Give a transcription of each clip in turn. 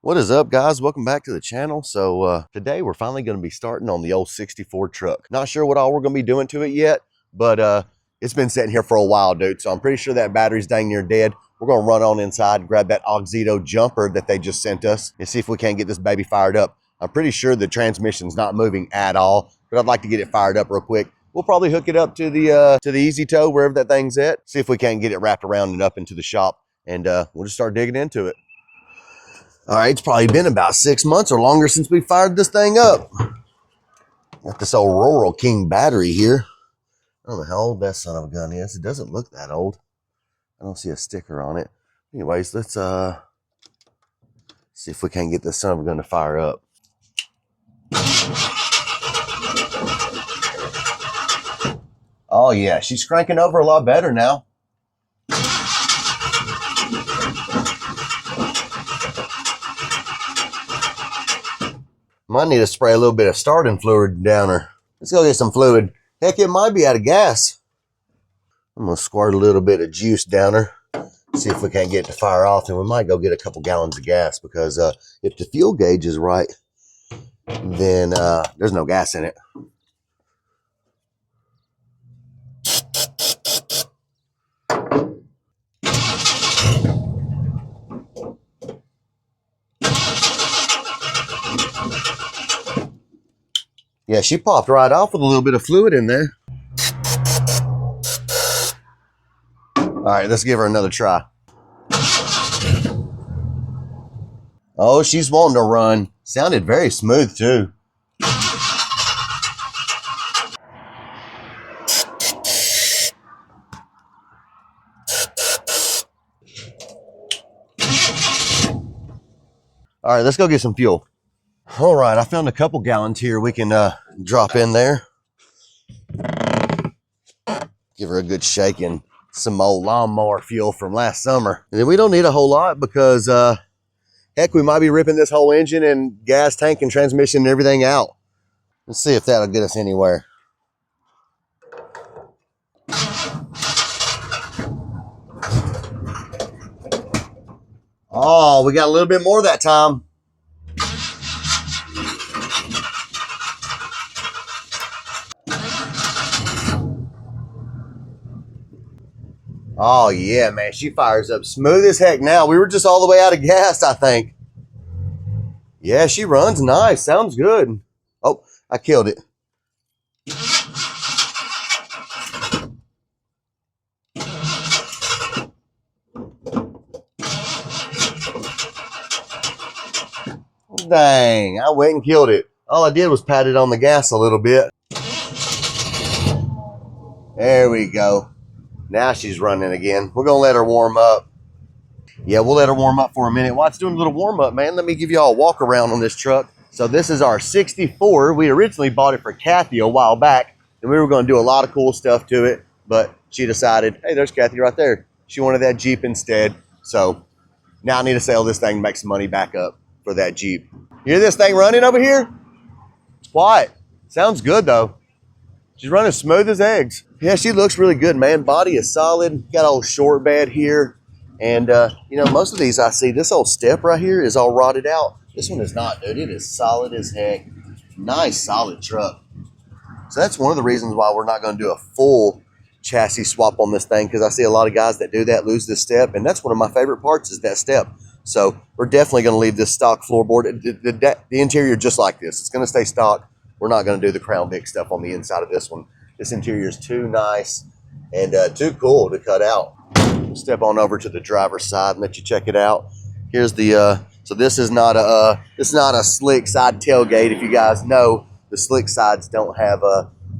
What is up, guys? Welcome back to the channel. So today we're finally going to be starting on the old 64 truck. Not sure what all we're going to be doing to it yet, but it's been sitting here for a while, dude. So I'm pretty sure that battery's dang near dead. We're going to run on inside, grab that Auxito jumper that they just sent us, and see if we can't get this baby fired up. I'm pretty sure the transmission's not moving at all, but I'd like to get it fired up real quick. We'll probably hook it up to the easy tow, wherever that thing's at. See if we can't get it wrapped around and up into the shop, and we'll just start digging into it. All right, it's probably been about 6 months or longer since we fired this thing up. Got this old Rural King battery here. I don't know how old that son of a gun is. It doesn't look that old. I don't see a sticker on it. Anyways, let's see if we can get this son of a gun to fire up. Oh yeah, she's cranking over a lot better now. Might need to spray a little bit of starting fluid down her. Let's go get some fluid. Heck, it might be out of gas. I'm gonna squirt a little bit of juice down her. See if we can't get it to fire off, and we might go get a couple gallons of gas because if the fuel gauge is right, then there's no gas in it. Yeah, she popped right off with a little bit of fluid in there. All right, let's give her another try. Oh, she's wanting to run. Sounded very smooth too. All right, let's go get some fuel. All right, I found a couple gallons here we can drop in there. Give her a good shaking. Some old lawnmower fuel from last summer. And then we don't need a whole lot because, heck, we might be ripping this whole engine and gas tank and transmission and everything out. Let's see if that'll get us anywhere. Oh, we got a little bit more that time. Oh, yeah, man. She fires up smooth as heck now. We were just all the way out of gas, I think. Yeah, she runs nice. Sounds good. Oh, I killed it. Dang, I went and killed it. All I did was pat it on the gas a little bit. There we go. Now she's running again. We're going to let her warm up. Yeah, we'll let her warm up for a minute. While it's doing a little warm up, man, let me give you all a walk around on this truck. So this is our 64. We originally bought it for Kathy a while back, and we were going to do a lot of cool stuff to it, but she decided, hey, there's Kathy right there. She wanted that Jeep instead. So now I need to sell this thing and make some money back up for that Jeep. You hear this thing running over here? It's quiet. Sounds good, though. She's running smooth as eggs. Yeah, she looks really good, man. Body is solid. Got a old short bed here. And, you know, most of these I see, this old step right here is all rotted out. This one is not, dude. It is solid as heck. Nice, solid truck. So that's one of the reasons why we're not going to do a full chassis swap on this thing, because I see a lot of guys that do that lose this step. And that's one of my favorite parts is that step. So we're definitely going to leave this stock floorboard. The interior just like this. It's going to stay stock. We're not going to do the Crown Vic stuff on the inside of this one. This interior is too nice and too cool to cut out. We'll step on over to the driver's side and let you check it out. Here's the so this is not a slick side tailgate. If you guys know, the slick sides don't have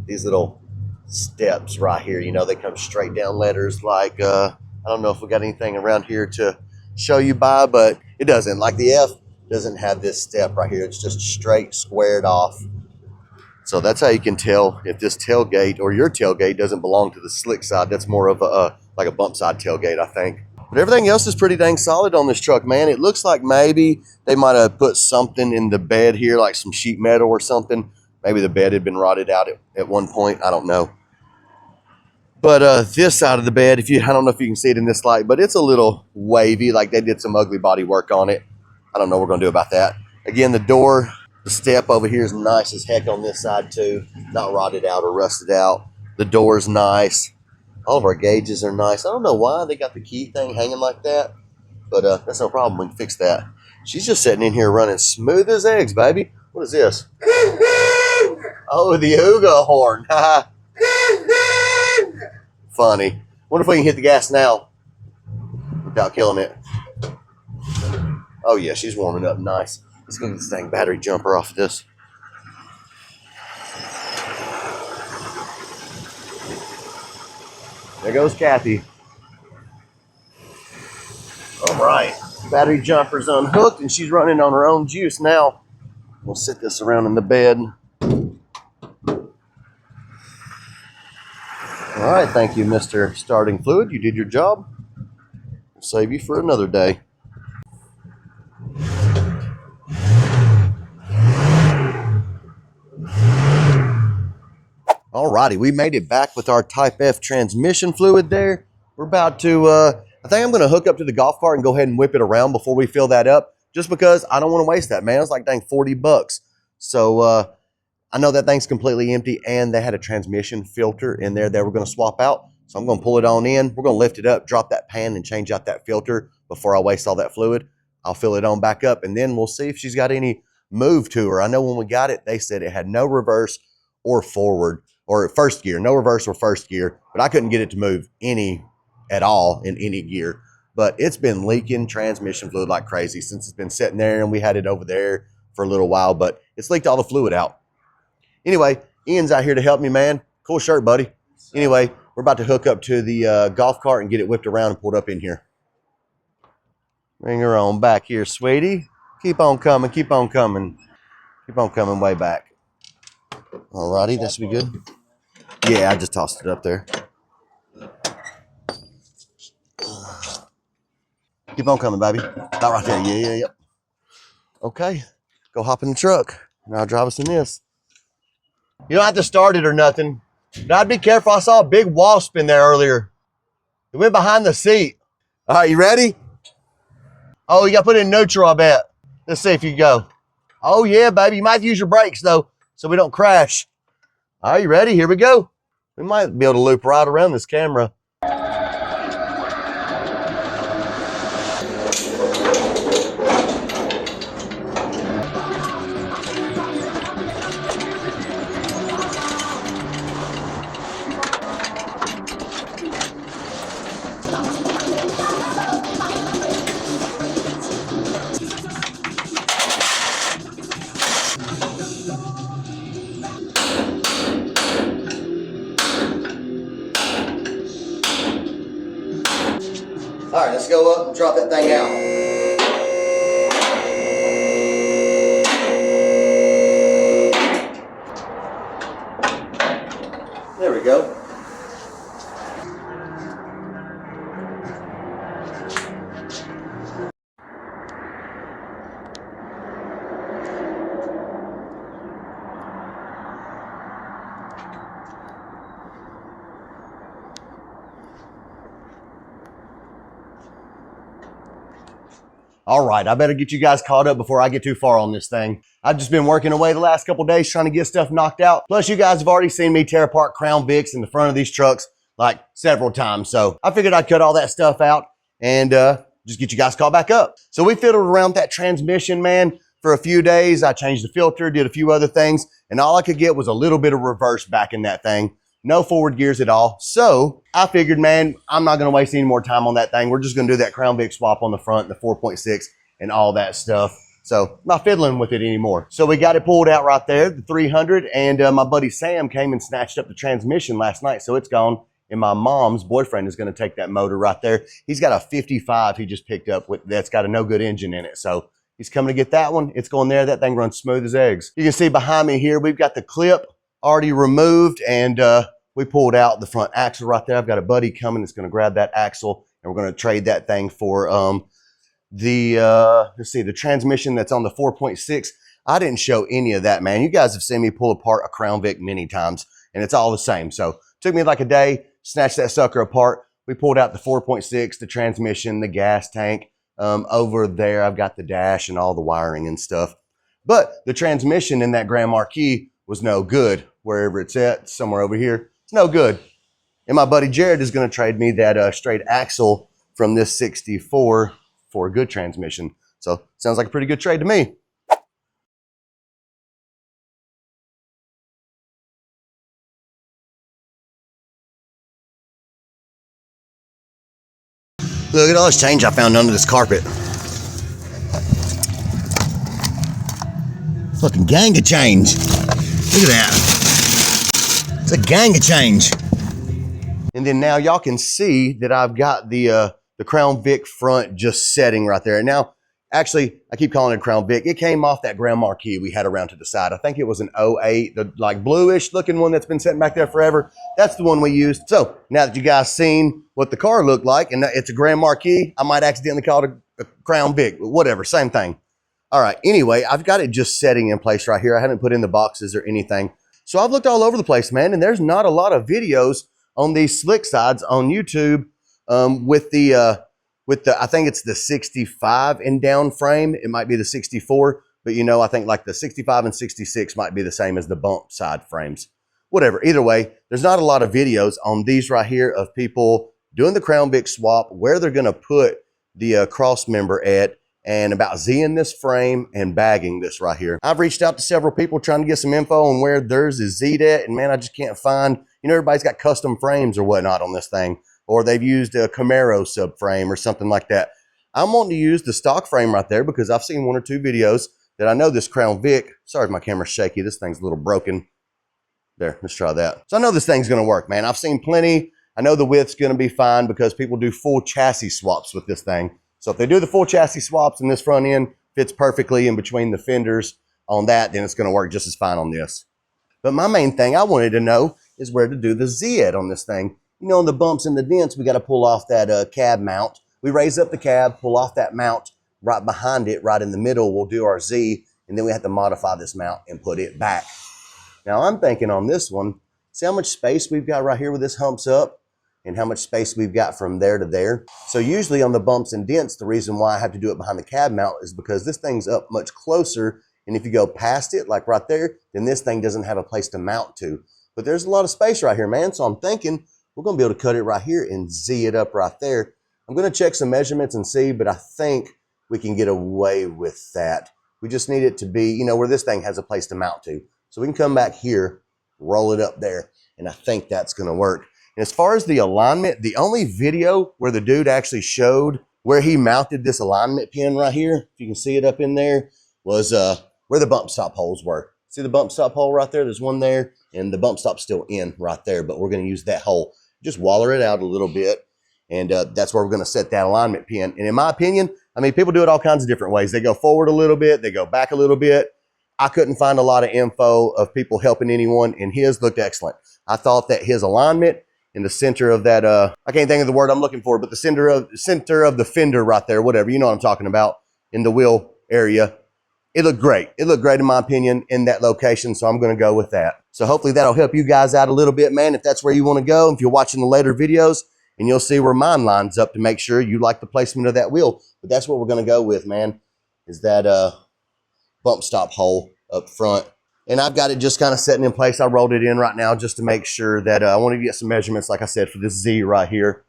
these little steps right here. You know, they come straight down letters. Like I don't know if we got anything around here to show you by, but it doesn't. Like the F doesn't have this step right here. It's just straight squared off. So that's how you can tell if this tailgate or your tailgate doesn't belong to the slick side. That's more of a like a bump side tailgate, I think. But everything else is pretty dang solid on this truck, man. It looks like maybe they might have put something in the bed here, like some sheet metal or something. Maybe the bed had been rotted out at one point. I don't know. But this side of the bed, I don't know if you can see it in this light, but it's a little wavy, like they did some ugly body work on it. I don't know what we're gonna do about that. Again, the step over here is nice as heck on this side too. Not rotted out or rusted out. The door is nice. All of our gauges are nice. I don't know why they got the key thing hanging like that, but that's no problem. We can fix that. She's just sitting in here running smooth as eggs, baby. What is this? Oh, the Ooga horn. Funny. Wonder if we can hit the gas now without killing it. Oh yeah, she's warming up nice. Let's get this dang battery jumper off of this. There goes Kathy. All right, battery jumper's unhooked and she's running on her own juice now. We'll sit this around in the bed. All right, thank you, Mr. Starting Fluid. You did your job. We'll save you for another day. Alrighty, we made it back with our Type F transmission fluid there. We're about to, I think I'm going to hook up to the golf cart and go ahead and whip it around before we fill that up, just because I don't want to waste that, man. It's like, dang, 40 bucks. So I know that thing's completely empty, and they had a transmission filter in there that we're going to swap out. So I'm going to pull it on in. We're going to lift it up, drop that pan, and change out that filter before I waste all that fluid. I'll fill it on back up, and then we'll see if she's got any move to her. I know when we got it, they said it had no reverse or forward, or first gear, no reverse or first gear, but I couldn't get it to move any at all in any gear. But it's been leaking transmission fluid like crazy since it's been sitting there, and we had it over there for a little while, but it's leaked all the fluid out. Anyway, Ian's out here to help me, man. Cool shirt, buddy. Anyway, we're about to hook up to the golf cart and get it whipped around and pulled up in here. Bring her on back here, sweetie. Keep on coming, keep on coming. Keep on coming way back. Alrighty, that should be good. Yeah, I just tossed it up there. Keep on coming, baby. Not right there. Yeah. Okay, go hop in the truck, and I'll drive us in this. You don't have to start it or nothing, but I'd be careful. I saw a big wasp in there earlier. It went behind the seat. All right, you ready? Oh, you got to put it in neutral, I bet. Let's see if you go. Oh, yeah, baby. You might have to use your brakes, though, so we don't crash. All right, you ready? Here we go. We might be able to loop right around this camera. All right, let's go up and drop that thing out. There we go. All right, I better get you guys caught up before I get too far on this thing. I've just been working away the last couple days trying to get stuff knocked out. Plus, you guys have already seen me tear apart Crown Vics in the front of these trucks like several times. So I figured I'd cut all that stuff out and just get you guys caught back up. So we fiddled around that transmission, man, for a few days. I changed the filter, did a few other things, and all I could get was a little bit of reverse back in that thing. No forward gears at all. So I figured, man, I'm not going to waste any more time on that thing. We're just going to do that Crown Vic swap on the front, the 4.6 and all that stuff. So I'm not fiddling with it anymore. So we got it pulled out right there, the 300, and my buddy Sam came and snatched up the transmission last night. So it's gone, and my mom's boyfriend is going to take that motor right there. He's got a 55 he just picked up with that's got a no good engine in it. So he's coming to get that one. It's going there. That thing runs smooth as eggs. You can see behind me here, we've got the clip already removed, and we pulled out the front axle right there. I've got a buddy coming that's going to grab that axle, and we're going to trade that thing for the transmission that's on the 4.6. I didn't show any of that, man. You guys have seen me pull apart a Crown Vic many times, and it's all the same. So it took me like a day, snatched that sucker apart. We pulled out the 4.6, the transmission, the gas tank, Over there, I've got the dash and all the wiring and stuff. But the transmission in that Grand Marquis was no good. Wherever it's at, somewhere over here, it's no good. And my buddy Jared is going to trade me that straight axle from this 64 for a good transmission. So sounds like a pretty good trade to me. Look at all this change I found under this carpet. Fucking gang of change. Look at that. It's a gang of change. And then now y'all can see that I've got the Crown Vic front just setting right there. And now, actually, I keep calling it Crown Vic. It came off that Grand Marquis we had around to the side. I think it was an 08, the like bluish looking one that's been sitting back there forever. That's the one we used. So now that you guys seen what the car looked like, and it's a Grand Marquis, I might accidentally call it a Crown Vic, whatever, same thing. All right, anyway, I've got it just setting in place right here. I haven't put in the boxes or anything. So I've looked all over the place, man, and there's not a lot of videos on these slick sides on YouTube with the I think it's the 65 and down frame. It might be the 64, but you know, I think like the 65 and 66 might be the same as the bump side frames. Whatever, either way, there's not a lot of videos on these right here of people doing the Crown Vic swap, where they're gonna put the cross member at, and about Zing this frame and bagging this right here. I've reached out to several people trying to get some info on where theirs is Z'd at, and man, I just can't find, you know, everybody's got custom frames or whatnot on this thing, or they've used a Camaro subframe or something like that. I'm wanting to use the stock frame right there because I've seen one or two videos that I know this Crown Vic, sorry if my camera's shaky, this thing's a little broken. There, let's try that. So I know this thing's gonna work, man. I've seen plenty. I know the width's gonna be fine because people do full chassis swaps with this thing. So if they do the full chassis swaps and this front end fits perfectly in between the fenders on that, then it's gonna work just as fine on this. But my main thing I wanted to know is where to do the Z at on this thing. You know, on the bumps and the dents, we gotta pull off that cab mount. We raise up the cab, pull off that mount, right behind it, right in the middle, we'll do our Z, and then we have to modify this mount and put it back. Now I'm thinking on this one, see how much space we've got right here with this humps up? And how much space we've got from there to there. So usually on the bumps and dents, the reason why I have to do it behind the cab mount is because this thing's up much closer, and if you go past it, like right there, then this thing doesn't have a place to mount to. But there's a lot of space right here, man, so I'm thinking we're gonna be able to cut it right here and Z it up right there. I'm gonna check some measurements and see, but I think we can get away with that. We just need it to be, you know, where this thing has a place to mount to. So we can come back here, roll it up there, and I think that's gonna work. And as far as the alignment, the only video where the dude actually showed where he mounted this alignment pin right here, if you can see it up in there, was where the bump stop holes were. See the bump stop hole right there? There's one there, and the bump stop's still in right there, but we're gonna use that hole. Just waller it out a little bit, and that's where we're gonna set that alignment pin. And in my opinion, I mean, people do it all kinds of different ways. They go forward a little bit, they go back a little bit. I couldn't find a lot of info of people helping anyone, and his looked excellent. I thought that his alignment in the center of that, I can't think of the word I'm looking for, but the center of the fender right there, whatever, you know what I'm talking about, in the wheel area. It looked great. It looked great in my opinion in that location, so I'm gonna go with that. So hopefully that'll help you guys out a little bit, man, if that's where you wanna go, if you're watching the later videos, and you'll see where mine lines up to make sure you like the placement of that wheel. But that's what we're gonna go with, man, is that bump stop hole up front. And I've got it just kind of setting in place. I rolled it in right now just to make sure that I wanted to get some measurements, like I said, for this Z right here.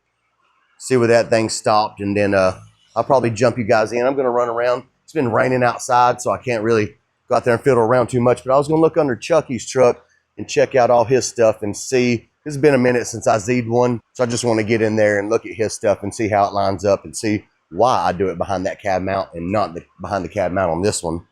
See where that thing stopped, and then I'll probably jump you guys in. I'm going to run around. It's been raining outside, so I can't really go out there and fiddle around too much. But I was going to look under Chucky's truck and check out all his stuff and see. It's been a minute since I Z'd one, so I just want to get in there and look at his stuff and see how it lines up and see why I do it behind that cab mount and not behind the cab mount on this one.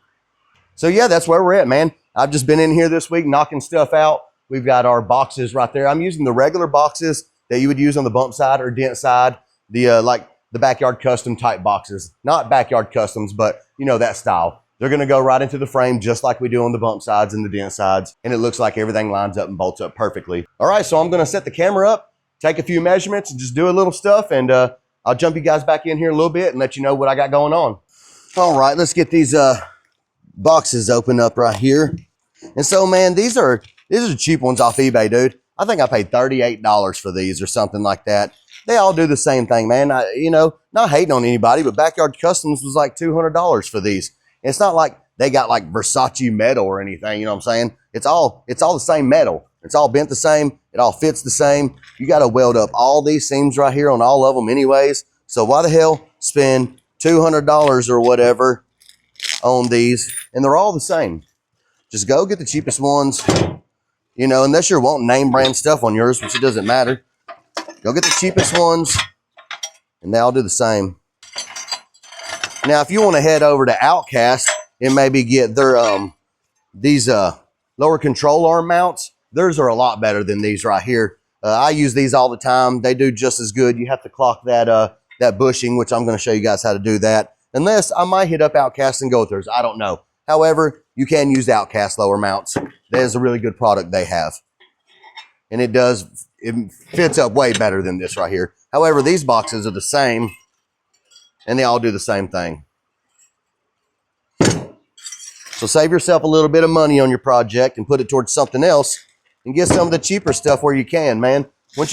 So yeah, that's where we're at, man. I've just been in here this week knocking stuff out. We've got our boxes right there. I'm using the regular boxes that you would use on the bump side or dent side, the like the backyard custom type boxes. Not backyard customs, but you know that style. They're gonna go right into the frame just like we do on the bump sides and the dent sides, and it looks like everything lines up and bolts up perfectly. All right, so I'm gonna set the camera up, take a few measurements, and just do a little stuff, and I'll jump you guys back in here a little bit and let you know what I got going on. All right, let's get these boxes open up right here. And so, man, these are cheap ones off eBay, dude. I think I paid $38 for these or something like that. They all do the same thing, man. You know, not hating on anybody, but Backyard Customs was like $200 for these. And it's not like they got like Versace metal or anything, you know what I'm saying? It's all the same metal. It's all bent the same. It all fits the same. You got to weld up all these seams right here on all of them anyways. So why the hell spend $200 or whatever on these? And they're all the same. Just go get the cheapest ones, you know, unless you're wanting name brand stuff on yours, which it doesn't matter. Go get the cheapest ones, and they all do the same. Now, if you want to head over to Outcast and maybe get their these lower control arm mounts, theirs are a lot better than these right here. I use these all the time. They do just as good. You have to clock that that bushing, which I'm going to show you guys how to do that. Unless I might hit up Outcast and go with theirs. I don't know. However, you can use Outcast lower mounts. That is a really good product they have. And it fits up way better than this right here. However, these boxes are the same, and they all do the same thing. So save yourself a little bit of money on your project and put it towards something else, and get some of the cheaper stuff where you can, man. Once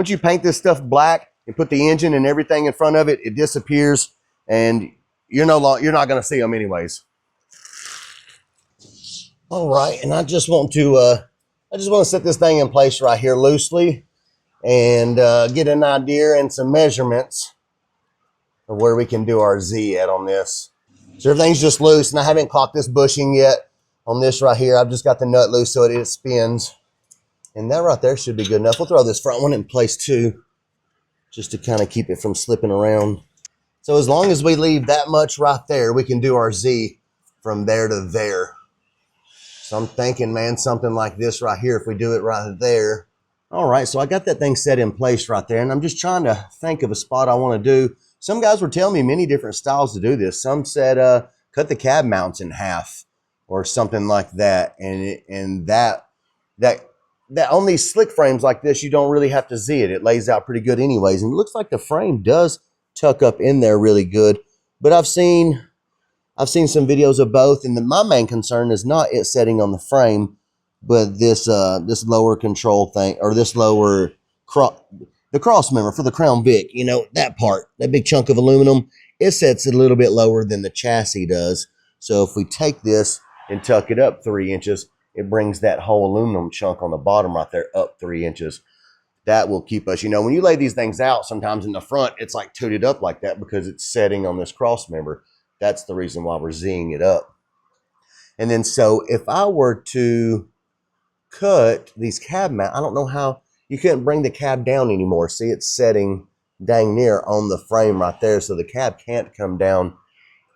you paint this stuff black and put the engine and everything in front of it, it disappears, and you're not going to see them anyways. All right, and I just want to set this thing in place right here loosely and get an idea and some measurements of where we can do our Z at on this. So everything's just loose, and I haven't clocked this bushing yet on this right here. I've just got the nut loose so it spins. And that right there should be good enough. We'll throw this front one in place too, just to kind of keep it from slipping around. So as long as we leave that much right there, we can do our Z from there to there. So I'm thinking, man, something like this right here, if we do it right there. All right, so I got that thing set in place right there, and I'm just trying to think of a spot I want to do. Some guys were telling me many different styles to do this. Some said cut the cab mounts in half or something like that. And that on these slick frames like this, you don't really have to Z it. It lays out pretty good anyways. And it looks like the frame does tuck up in there really good. But I've seen some videos of both, and my main concern is not it setting on the frame, but this lower control thing, or this lower the cross member for the Crown Vic. You know, that part, that big chunk of aluminum, it sets a little bit lower than the chassis does. So if we take this and tuck it up 3 inches, it brings that whole aluminum chunk on the bottom right there up 3 inches. That will keep us, you know, when you lay these things out, sometimes in the front, it's like tooted up like that because it's setting on this cross member. That's the reason why we're Zing it up. And then so if I were to cut these cab mounts, I don't know how, you couldn't bring the cab down anymore. See, it's setting dang near on the frame right there. So the cab can't come down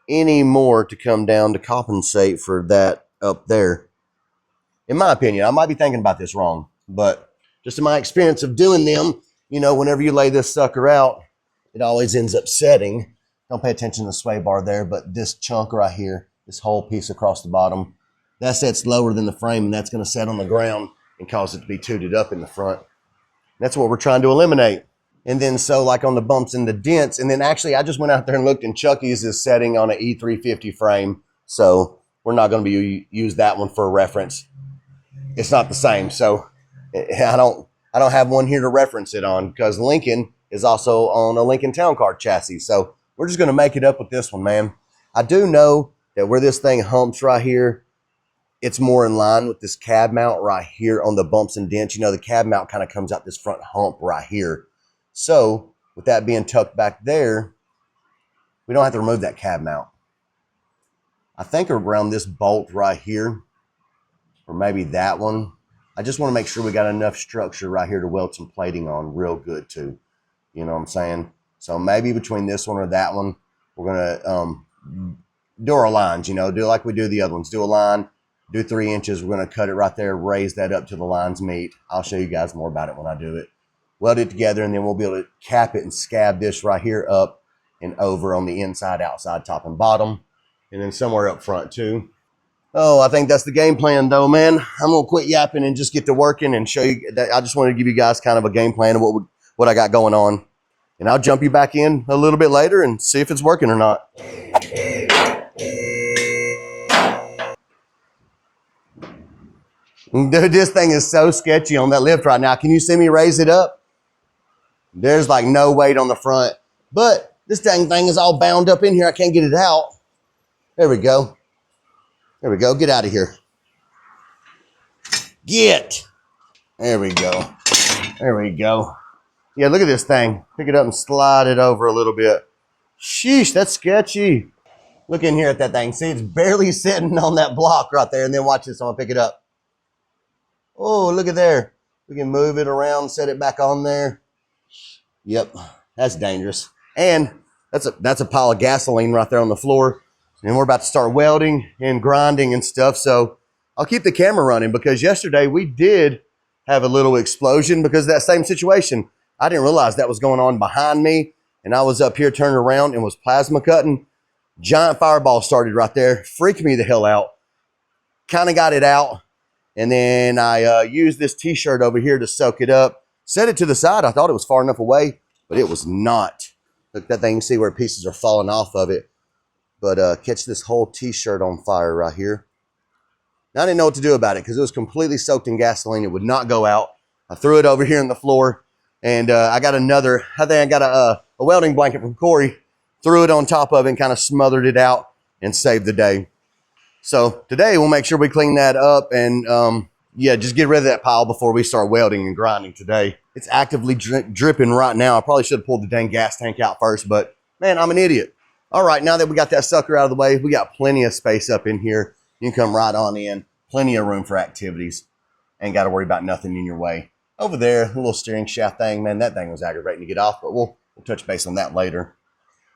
anymore to come down to compensate for that up there. In my opinion, I might be thinking about this wrong, but just in my experience of doing them, you know, whenever you lay this sucker out, it always ends up setting. Don't pay attention to the sway bar there, but this chunk right here, this whole piece across the bottom, that sets lower than the frame, and that's going to set on the ground and cause it to be tooted up in the front. That's what we're trying to eliminate. And then so like on the bumps and the dents, and then actually I just went out there and looked, and Chucky's is setting on an E350 frame, so we're not going to be use that one for a reference. It's not the same, so I don't have one here to reference it on, because Lincoln is also on a Lincoln Town Car chassis. So we're just going to make it up with this one, man. I do know that where this thing humps right here, it's more in line with this cab mount right here on the bumps and dents. You know, the cab mount kind of comes out this front hump right here. So with that being tucked back there, we don't have to remove that cab mount. I think around this bolt right here, or maybe that one, I just want to make sure we got enough structure right here to weld some plating on real good too. You know what I'm saying? So maybe between this one or that one, we're going to do our lines, you know, do like we do the other ones. Do a line, do 3 inches. We're going to cut it right there, raise that up till the lines meet. I'll show you guys more about it when I do it. Weld it together, and then we'll be able to cap it and scab this right here up and over on the inside, outside, top, and bottom. And then somewhere up front too. Oh, I think that's the game plan though, man. I'm going to quit yapping and just get to working and show you that. I just wanted to give you guys kind of a game plan of what I got going on. And I'll jump you back in a little bit later and see if it's working or not. Dude, this thing is so sketchy on that lift right now. Can you see me raise it up? There's like no weight on the front, but this dang thing is all bound up in here. I can't get it out. There we go. There we go. Get out of here. Get. There we go. There we go. Yeah, look at this thing. Pick it up and slide it over a little bit. Sheesh, that's sketchy. Look in here at that thing. See, it's barely sitting on that block right there. And then watch this. I'm going to pick it up. Oh, look at there. We can move it around, set it back on there. Yep, that's dangerous. And that's a pile of gasoline right there on the floor. And we're about to start welding and grinding and stuff. So I'll keep the camera running because yesterday we did have a little explosion because of that same situation. I didn't realize that was going on behind me. And I was up here turning around and was plasma cutting. Giant fireball started right there. Freaked me the hell out. Kind of got it out. And then I used this t-shirt over here to soak it up. Set it to the side. I thought it was far enough away, but it was not. Look, that thing, you see where pieces are falling off of it. But catch this whole t-shirt on fire right here. Now, I didn't know what to do about it because it was completely soaked in gasoline. It would not go out. I threw it over here on the floor. And I got another, I think I got a welding blanket from Corey. Threw it on top of it and kind of smothered it out and saved the day. So today we'll make sure we clean that up and yeah, just get rid of that pile before we start welding and grinding today. It's actively dripping right now. I probably should have pulled the dang gas tank out first, but man, I'm an idiot. All right, now that we got that sucker out of the way, we got plenty of space up in here. You can come right on in. Plenty of room for activities. Ain't got to worry about nothing in your way. Over there, a little steering shaft thing, man, that thing was aggravating to get off, but we'll touch base on that later.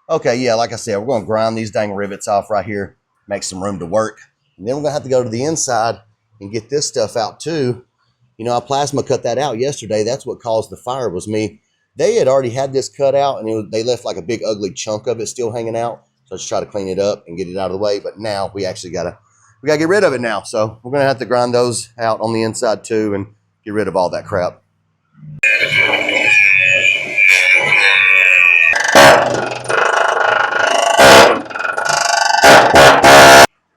Okay, yeah, like I said, we're going to grind these dang rivets off right here, make some room to work. And then we're going to have to go to the inside and get this stuff out too. You know, I plasma cut that out yesterday. That's what caused the fire was me. They had already had this cut out, and they left like a big ugly chunk of it still hanging out. So let's try to clean it up and get it out of the way. But now we actually got to get rid of it now. So we're going to have to grind those out on the inside too and get rid of all that crap.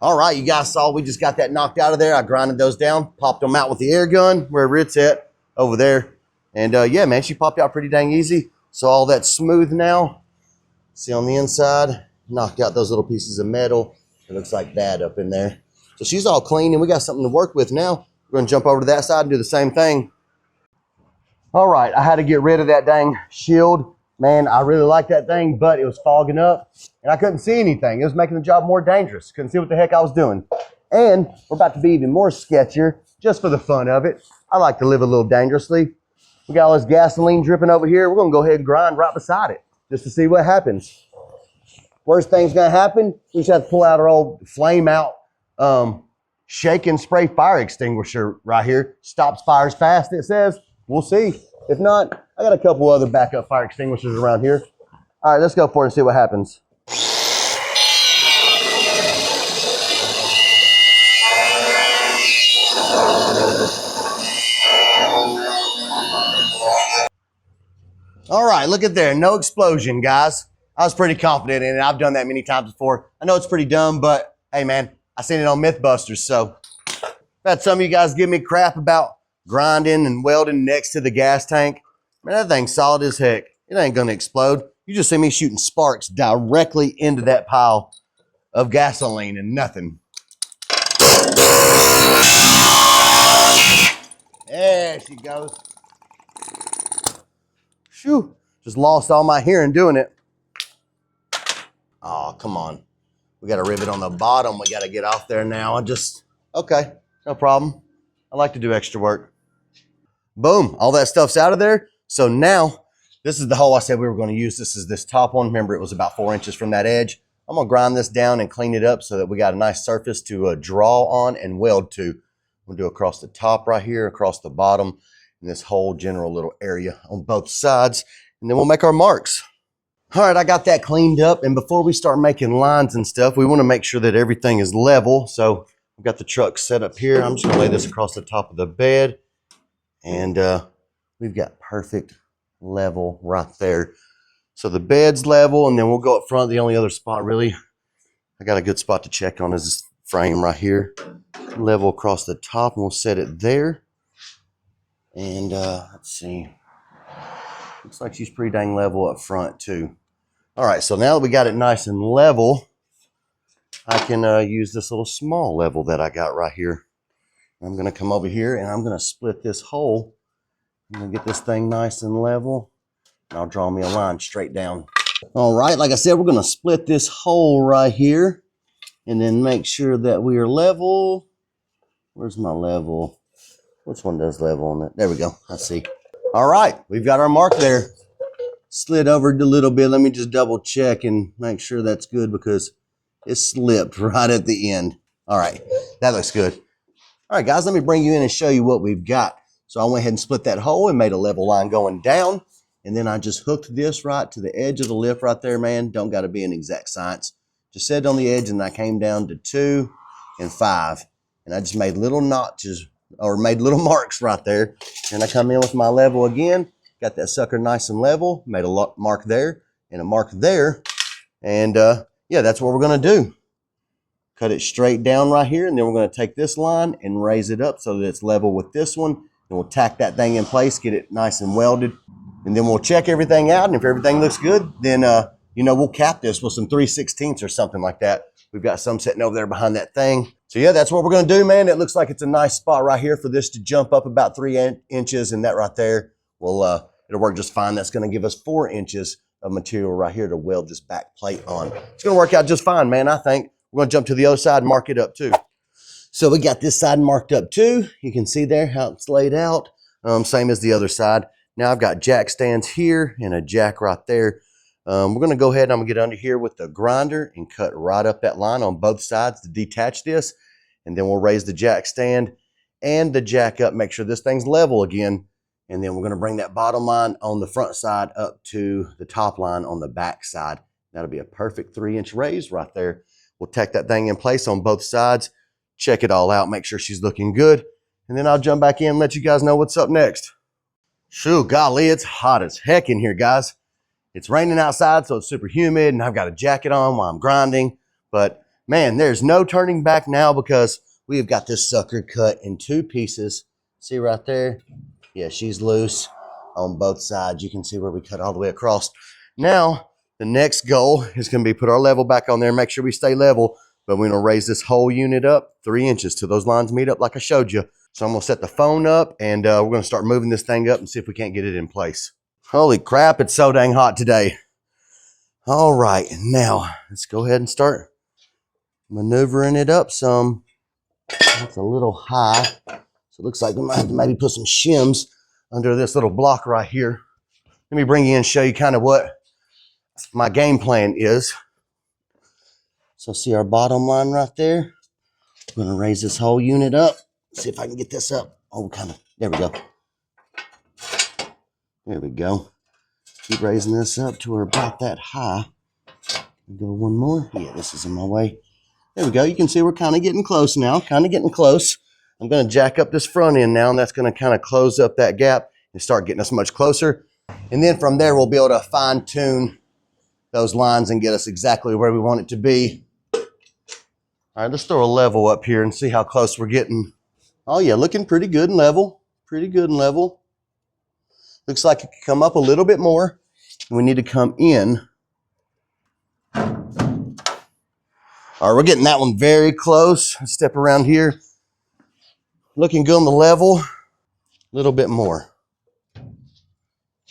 All right, you guys saw we just got that knocked out of there. I grinded those down, popped them out with the air gun where it's at over there. And yeah, man, she popped out pretty dang easy. So all that's smooth now. See on the inside, knocked out those little pieces of metal. It looks like that up in there. So she's all clean and we got something to work with now. We're gonna jump over to that side and do the same thing. All right, I had to get rid of that dang shield. Man, I really like that thing, but it was fogging up and I couldn't see anything. It was making the job more dangerous. Couldn't see what the heck I was doing. And we're about to be even more sketchier just for the fun of it. I like to live a little dangerously. We got all this gasoline dripping over here. We're gonna go ahead and grind right beside it just to see what happens. Worst thing's gonna happen, we just have to pull out our old flame out shake and spray fire extinguisher right here. Stops fires fast, it says. We'll see. If not, I got a couple other backup fire extinguishers around here. All right, let's go for it and see what happens. All right, look at there. No explosion, guys. I was pretty confident in it. I've done that many times before. I know it's pretty dumb, but hey, man, I seen it on Mythbusters. So I've had some of you guys give me crap about grinding and welding next to the gas tank. Man, that thing's solid as heck. It ain't gonna explode. You just see me shooting sparks directly into that pile of gasoline and nothing. There she goes. Phew, just lost all my hearing doing it. Oh, come on. We got a rivet on the bottom. We got to get off there now. Okay, no problem. I like to do extra work. Boom, all that stuff's out of there. So now, this is the hole I said we were going to use. This is this top one. Remember, it was about 4 inches from that edge. I'm going to grind this down and clean it up so that we got a nice surface to draw on and weld to. We'll do across the top right here, across the bottom, and this whole general little area on both sides. And then we'll make our marks. All right, I got that cleaned up. And before we start making lines and stuff, we want to make sure that everything is level. So I've got the truck set up here. I'm just going to lay this across the top of the bed. And we've got perfect level right there. So the bed's level, and then we'll go up front. The only other spot really I got a good spot to check on is this frame right here. Level across the top, and we'll set it there. And let's see. Looks like she's pretty dang level up front too. All right, so now that we got it nice and level, I can use this little small level that I got right here. I'm gonna come over here and I'm gonna split this hole. I'm gonna get this thing nice and level. And I'll draw me a line straight down. All right, like I said, we're gonna split this hole right here and then make sure that we are level. Where's my level? Which one does level on that? There we go, I see. All right, we've got our mark there. Slid over a little bit. Let me just double check and make sure that's good because it slipped right at the end. All right, that looks good. All right, guys, let me bring you in and show you what we've got. So I went ahead and split that hole and made a level line going down. And then I just hooked this right to the edge of the lift right there, man. Don't got to be an exact science. Just set it on the edge and I came down to 2 and 5. And I just made little notches or made little marks right there. And I come in with my level again. Got that sucker nice and level, made a mark there and a mark there. And yeah, that's what we're gonna do. Cut it straight down right here, and then we're gonna take this line and raise it up so that it's level with this one. And we'll tack that thing in place, get it nice and welded. And then we'll check everything out, and if everything looks good, then you know, we'll cap this with some 3/16 or something like that. We've got some sitting over there behind that thing. So yeah, that's what we're gonna do, man. It looks like it's a nice spot right here for this to jump up about 3 inches, and that right there will it'll work just fine. That's going to give us 4 inches of material right here to weld this back plate on. It's going to work out just fine, man, I think. We're going to jump to the other side and mark it up too. So we got this side marked up too. You can see there how it's laid out. Same as the other side. Now I've got jack stands here and a jack right there. We're going to go ahead and I'm going to get under here with the grinder and cut right up that line on both sides to detach this. And then we'll raise the jack stand and the jack up, make sure this thing's level again. And then we're going to bring that bottom line on the front side up to the top line on the back side. That'll be a perfect 3-inch raise right there. We'll tack that thing in place on both sides, check it all out, make sure she's looking good. And then I'll jump back in and let you guys know what's up next. Shoo, golly, it's hot as heck in here, guys. It's raining outside, so it's super humid, and I've got a jacket on while I'm grinding. But man, there's no turning back now because we have got this sucker cut in 2 pieces. See right there? Yeah, she's loose on both sides. You can see where we cut all the way across. Now, the next goal is going to be put our level back on there, make sure we stay level, but we're going to raise this whole unit up 3 inches till those lines meet up like I showed you. So I'm going to set the phone up, and we're going to start moving this thing up and see if we can't get it in place. Holy crap, it's so dang hot today. All right, now let's go ahead and start maneuvering it up some. That's a little high. So it looks like we might have to maybe put some shims under this little block right here. Let me bring you in and show you kind of what my game plan is. So see our bottom line right there? I'm going to raise this whole unit up. See if I can get this up. Oh, kind of. There we go. There we go. Keep raising this up to where about that high. Go one more. Yeah, this is in my way. There we go. You can see we're kind of getting close now. Kind of getting close. I'm going to jack up this front end now, and that's going to kind of close up that gap and start getting us much closer. And then from there, we'll be able to fine tune those lines and get us exactly where we want it to be. All right, let's throw a level up here and see how close we're getting. Oh yeah, looking pretty good and level. Pretty good and level. Looks like it could come up a little bit more. We need to come in. All right, we're getting that one very close. Let's step around here. Looking good on the level. A little bit more.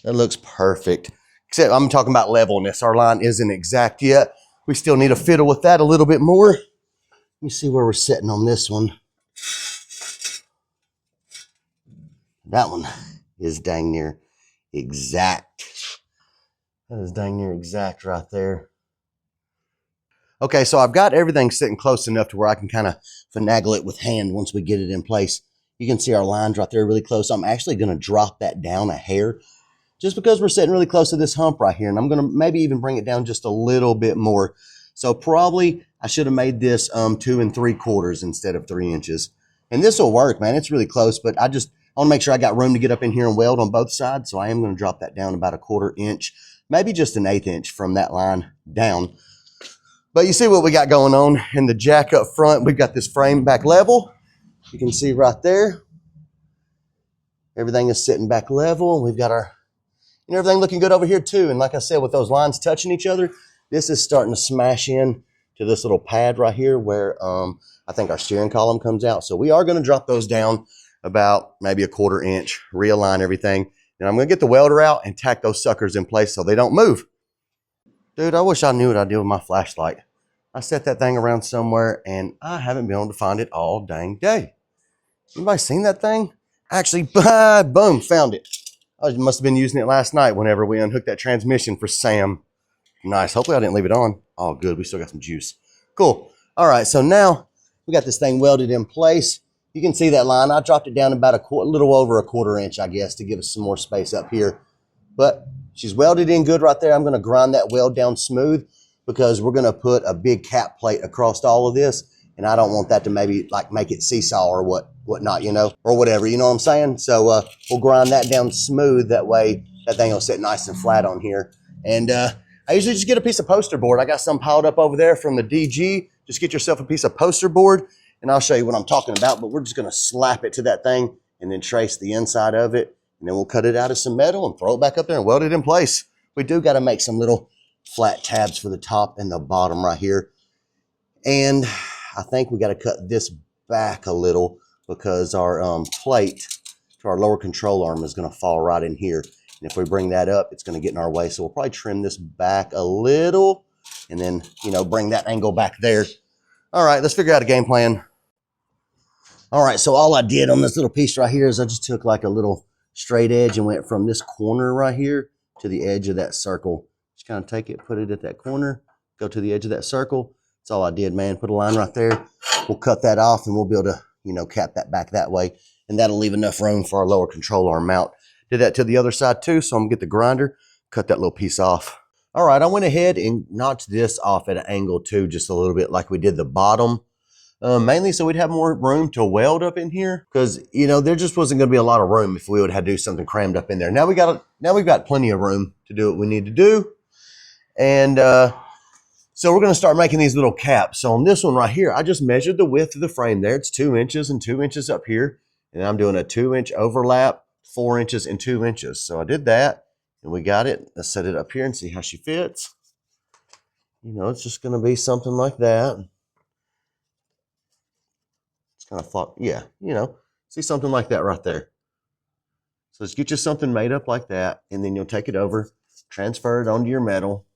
That looks perfect. Except I'm talking about levelness. Our line isn't exact yet. We still need to fiddle with that a little bit more. Let me see where we're sitting on this one. That one is dang near exact. That is dang near exact right there. Okay, so I've got everything sitting close enough to where I can kind of finagle it with hand once we get it in place. You can see our lines right there really close. I'm actually going to drop that down a hair just because we're sitting really close to this hump right here. And I'm going to maybe even bring it down just a little bit more. So probably I should have made this 2 3/4 instead of 3 inches. And this will work, man. It's really close, but I want to make sure I got room to get up in here and weld on both sides. So I am going to drop that down about 1/4 inch, maybe just 1/8 inch from that line down. But you see what we got going on in the jack up front. We've got this frame back level. You can see right there. Everything is sitting back level. We've got our And everything looking good over here too. And like I said, with those lines touching each other, this is starting to smash in to this little pad right here where I think our steering column comes out. So we are going to drop those down about maybe a 1/4 inch, realign everything. And I'm going to get the welder out and tack those suckers in place so they don't move. Dude, I wish I knew what I did with my flashlight. I set that thing around somewhere and I haven't been able to find it all dang day. Anybody seen that thing? Actually, boom, found it. I must have been using it last night whenever we unhooked that transmission for Sam. Nice. Hopefully I didn't leave it on. Oh, good. We still got some juice. Cool. All right. So now we got this thing welded in place. You can see that line. I dropped it down about a little over a 1/4 inch, I guess, to give us some more space up here. But she's welded in good right there. I'm going to grind that weld down smooth because we're going to put a big cap plate across all of this. And I don't want that to maybe like make it seesaw or whatnot, you know, or whatever, you know what I'm saying? So we'll grind that down smooth. That way that thing will sit nice and flat on here. And I usually just get a piece of poster board. I got some piled up over there from the DG. Just get yourself a piece of poster board and I'll show you what I'm talking about. But we're just going to slap it to that thing and then trace the inside of it. And then we'll cut it out of some metal and throw it back up there and weld it in place. We do got to make some little flat tabs for the top and the bottom right here. And I think we got to cut this back a little because our plate to our lower control arm is going to fall right in here. And if we bring that up, it's going to get in our way. So we'll probably trim this back a little and then, you know, bring that angle back there. All right, let's figure out a game plan. All right, so all I did on this little piece right here is I just took like a little straight edge and went from this corner right here to the edge of that circle. Just kind of take it, put it at that corner, go to the edge of that circle. That's all I did, man. Put a line right there. We'll cut that off and we'll be able to, you know, cap that back that way. And that'll leave enough room for our lower control arm mount. Did that to the other side too. So I'm gonna get the grinder, cut that little piece off. All right, I went ahead and notched this off at an angle too, just a little bit like we did the bottom. Mainly so we'd have more room to weld up in here because, you know, there just wasn't gonna be a lot of room if we would have to do something crammed up in there. Now we've got plenty of room to do what we need to do. And so we're going to start making these little caps. So on this one right here, I just measured the width of the frame there. It's 2 inches and 2 inches up here. And I'm doing a 2-inch overlap, 4 inches and 2 inches. So I did that and we got it. Let's set it up here and see how she fits. You know, it's just going to be something like that. It's kind of thought, yeah, you know, see something like that right there. So let's get you something made up like that. And then you'll take it over, transfer it onto your metal.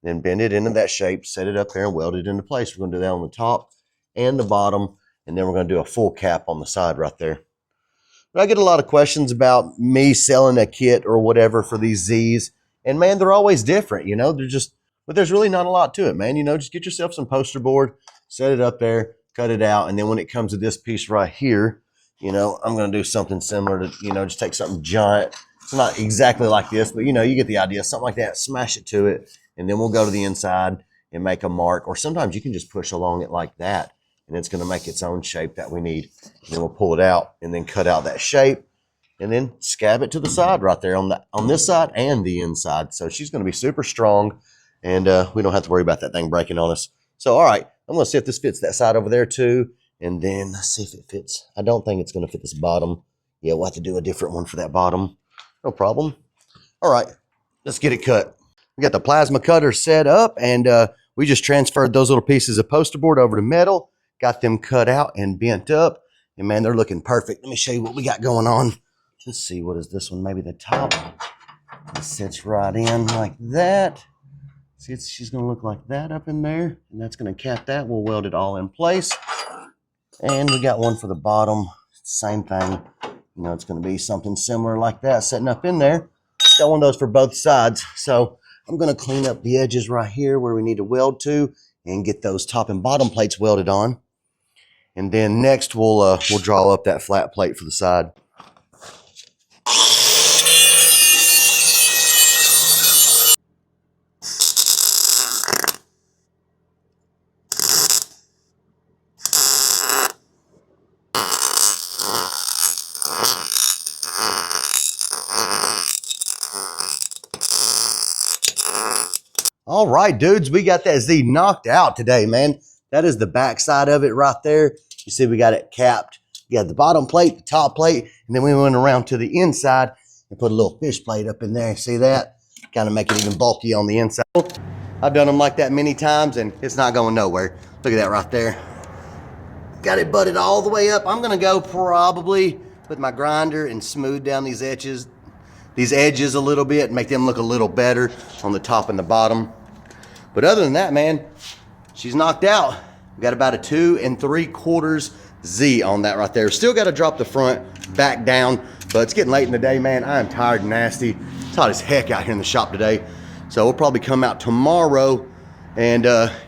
Then bend it into that shape, set it up there and weld it into place. We're going to do that on the top and the bottom. And then we're going to do a full cap on the side right there. But I get a lot of questions about me selling a kit or whatever for these Z's. And man, they're always different, you know, but there's really not a lot to it, man. You know, just get yourself some poster board, set it up there, cut it out. And then when it comes to this piece right here, you know, I'm going to do something similar to, you know, just take something giant. It's not exactly like this, but you know, you get the idea, something like that, smash it to it. And then we'll go to the inside and make a mark. Or sometimes you can just push along it like that. And it's going to make its own shape that we need. And then we'll pull it out and then cut out that shape. And then scab it to the side right there on this side and the inside. So she's going to be super strong. And we don't have to worry about that thing breaking on us. So, all right. I'm going to see if this fits that side over there too. And then let's see if it fits. I don't think it's going to fit this bottom. Yeah, we'll have to do a different one for that bottom. No problem. All right. Let's get it cut. We got the plasma cutter set up and we just transferred those little pieces of poster board over to metal, got them cut out and bent up. And man, they're looking perfect. Let me show you what we got going on. Let's see, what is this one? Maybe the top. It sits right in like that. See, she's going to look like that up in there. And that's going to cap that. We'll weld it all in place. And we got one for the bottom. Same thing. You know, it's going to be something similar like that setting up in there. Got one of those for both sides. So I'm going to clean up the edges right here where we need to weld to and get those top and bottom plates welded on. And then next we'll draw up that flat plate for the side. All right, dudes, we got that Z knocked out today, man. That is the back side of it right there. You see we got it capped. You got the bottom plate, the top plate, and then we went around to the inside and put a little fish plate up in there. See that? Kind of make it even bulky on the inside. I've done them like that many times and it's not going nowhere. Look at that right there. Got it butted all the way up. I'm gonna go probably with my grinder and smooth down these edges a little bit and make them look a little better on the top and the bottom. But other than that, man, she's knocked out. We got about a 2 3/4 Z on that right there. Still got to drop the front back down, but it's getting late in the day, man. I am tired and nasty. It's hot as heck out here in the shop today. So we'll probably come out tomorrow and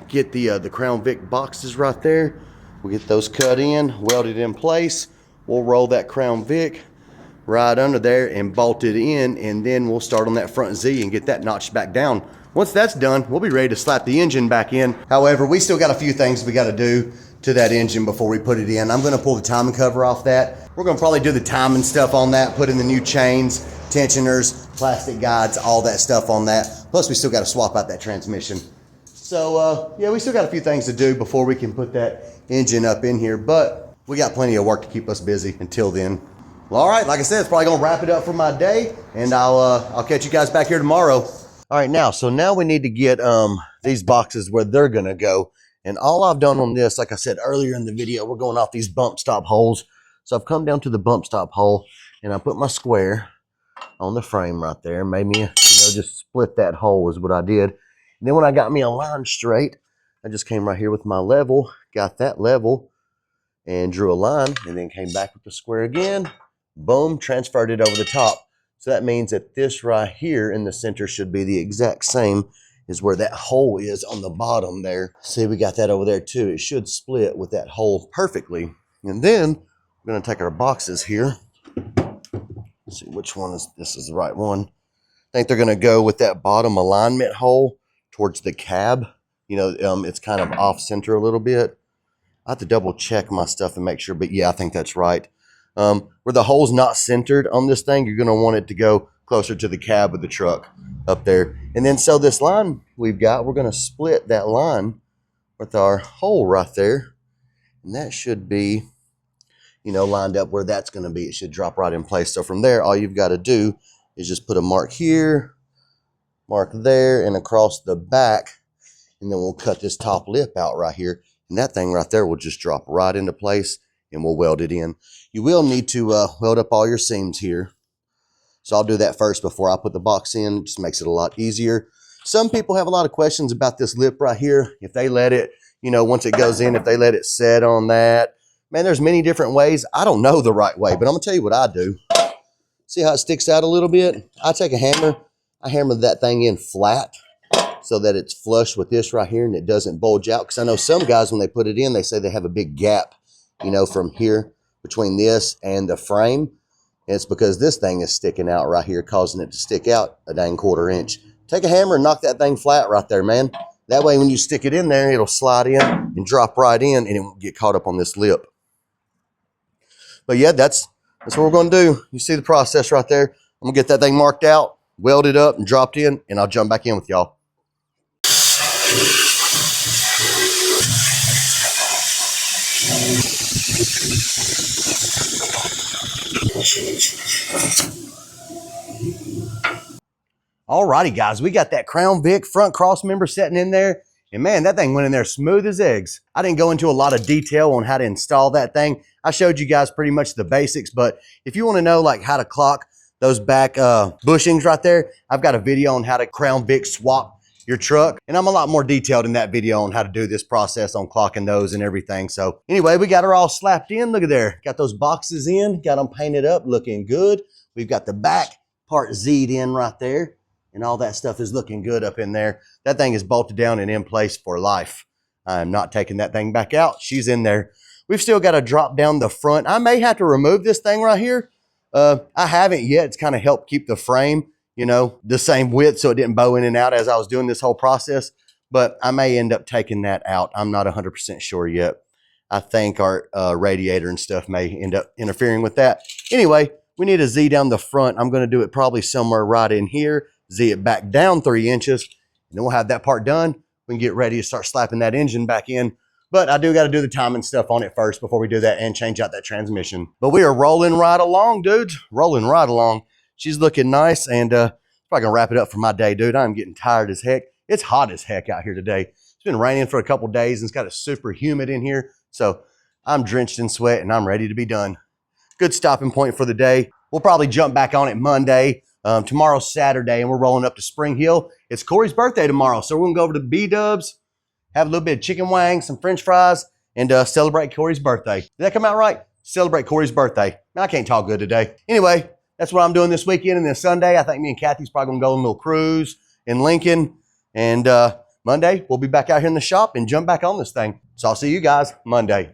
get the Crown Vic boxes right there. We'll get those cut in, welded in place. We'll roll that Crown Vic right under there and bolt it in, and then we'll start on that front Z and get that notched back down. Once that's done, we'll be ready to slap the engine back in. However, we still got a few things we got to do to that engine before we put it in. I'm going to pull the timing cover off that. We're going to probably do the timing stuff on that, put in the new chains, tensioners, plastic guides, all that stuff on that. Plus, we still got to swap out that transmission. So, yeah, we still got a few things to do before we can put that engine up in here, but we got plenty of work to keep us busy until then. Well, all right, like I said, it's probably going to wrap it up for my day, and I'll catch you guys back here tomorrow. All right, now we need to get these boxes where they're going to go. And all I've done on this, like I said earlier in the video, we're going off these bump stop holes. So I've come down to the bump stop hole and I put my square on the frame right there. Made me, just split that hole is what I did. And then when I got me a line straight, I just came right here with my level, got that level and drew a line, and then came back with the square again. Boom, transferred it over the top. So that means that this right here in the center should be the exact same as where that hole is on the bottom there. See, we got that over there too. It should split with that hole perfectly. And then we're going to take our boxes here. Let's see which one this is the right one. I think they're going to go with that bottom alignment hole towards the cab. It's kind of off center a little bit. I have to double check my stuff and make sure, but yeah, I think that's right. Where the hole's not centered on this thing, you're going to want it to go closer to the cab of the truck up there. And then so this line we've got, we're going to split that line with our hole right there. And that should be, lined up where that's going to be. It should drop right in place. So from there, all you've got to do is just put a mark here, mark there, and across the back. And then we'll cut this top lip out right here. And that thing right there will just drop right into place and we'll weld it in. You will need to weld up all your seams here. So I'll do that first before I put the box in. It just makes it a lot easier. Some people have a lot of questions about this lip right here. If they let it, once it goes in, if they let it set on that. Man, there's many different ways. I don't know the right way, but I'm going to tell you what I do. See how it sticks out a little bit? I take a hammer. I hammer that thing in flat so that it's flush with this right here and it doesn't bulge out. Because I know some guys, when they put it in, they say they have a big gap, from here between this and the frame. And it's because this thing is sticking out right here, causing it to stick out a dang 1/4 inch. Take a hammer and knock that thing flat right there, man. That way when you stick it in there, it'll slide in and drop right in and it won't get caught up on this lip. But yeah, that's what we're going to do. You see the process right there. I'm going to get that thing marked out, welded up and dropped in, and I'll jump back in with y'all. Alrighty, guys, we got that Crown Vic front cross member setting in there. And man, that thing went in there smooth as eggs. I didn't go into a lot of detail on how to install that thing. I showed you guys pretty much the basics, but if you want to know like how to clock those back bushings right there, I've got a video on how to Crown Vic swap your truck. And I'm a lot more detailed in that video on how to do this process on clocking those and everything. So anyway, we got her all slapped in. Look at there. Got those boxes in, got them painted up, looking good. We've got the back part Z'd in right there. And all that stuff is looking good up in there. That thing is bolted down and in place for life. I'm not taking that thing back out. She's in there. We've still got to drop down the front. I may have to remove this thing right here. I haven't yet. It's kind of helped keep the frame, the same width so it didn't bow in and out as I was doing this whole process. But I may end up taking that out. I'm not 100% sure yet. I think our radiator and stuff may end up interfering with that. Anyway, we need a Z down the front. I'm going to do it probably somewhere right in here. Z it back down 3 inches, and then we'll have that part done. We can get ready to start slapping that engine back in. But I do got to do the timing stuff on it first before we do that and change out that transmission. But we are rolling right along, dudes. Rolling right along. she's looking nice, and probably gonna wrap it up for my day, dude. I'm getting tired as heck. It's hot as heck out here today. It's been raining for a couple days, and it's got a super humid in here, so I'm drenched in sweat, and I'm ready to be done. Good stopping point for the day. We'll probably jump back on it Monday. Tomorrow's Saturday, and we're rolling up to Spring Hill. It's Corey's birthday tomorrow, so we're gonna go over to B-Dubs, have a little bit of chicken wings, some french fries, and celebrate Corey's birthday. Did that come out right? Celebrate Corey's birthday. I can't talk good today. Anyway, that's what I'm doing this weekend, and then Sunday, I think me and Kathy's probably gonna go on a little cruise in Lincoln, and Monday, we'll be back out here in the shop and jump back on this thing. So I'll see you guys Monday.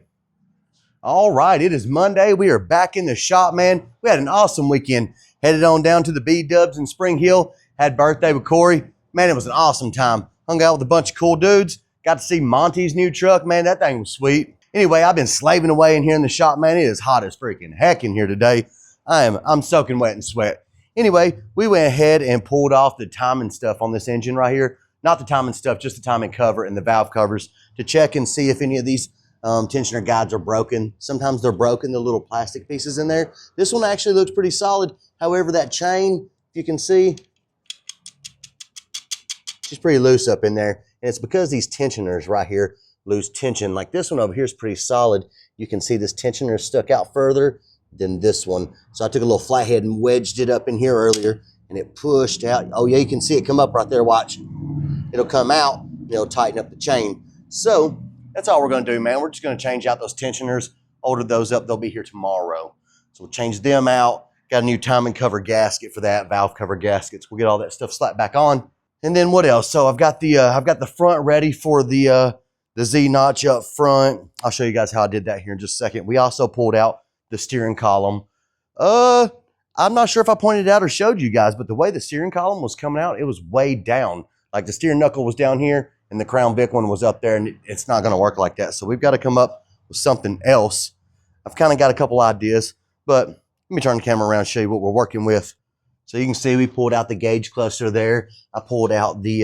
All right, it is Monday. We are back in the shop, man. We had an awesome weekend. Headed on down to the B-Dubs in Spring Hill. Had birthday with Corey. Man, it was an awesome time. Hung out with a bunch of cool dudes. Got to see Monty's new truck. Man, that thing was sweet. Anyway, I've been slaving away in here in the shop, man. It is hot as freaking heck in here today. I'm soaking wet in sweat. Anyway, we went ahead and pulled off the timing stuff on this engine right here. Not the timing stuff, just the timing cover and the valve covers to check and see if any of these tensioner guides are broken. Sometimes they're broken, the little plastic pieces in there. This one actually looks pretty solid. However, that chain, if you can see, she's pretty loose up in there. And it's because these tensioners right here lose tension. Like this one over here is pretty solid. You can see this tensioner stuck out further than this one. So I took a little flathead and wedged it up in here earlier, and it pushed out. Oh yeah, you can see it come up right there, watch. It'll come out, it'll tighten up the chain. So that's all we're gonna do, man. We're just gonna change out those tensioners, order those up, they'll be here tomorrow. So we'll change them out. Got a new timing cover gasket for that, valve cover gaskets. We'll get all that stuff slapped back on. And then what else? So I've got the front ready for the Z notch up front. I'll show you guys how I did that here in just a second. We also pulled out the steering column. I'm not sure if I pointed out or showed you guys, but the way the steering column was coming out, it was way down. Like the steering knuckle was down here and the Crown Vic one was up there, and it's not gonna work like that. So we've got to come up with something else. I've kind of got a couple ideas, but let me turn the camera around and show you what we're working with. So you can see we pulled out the gauge cluster there. I pulled out the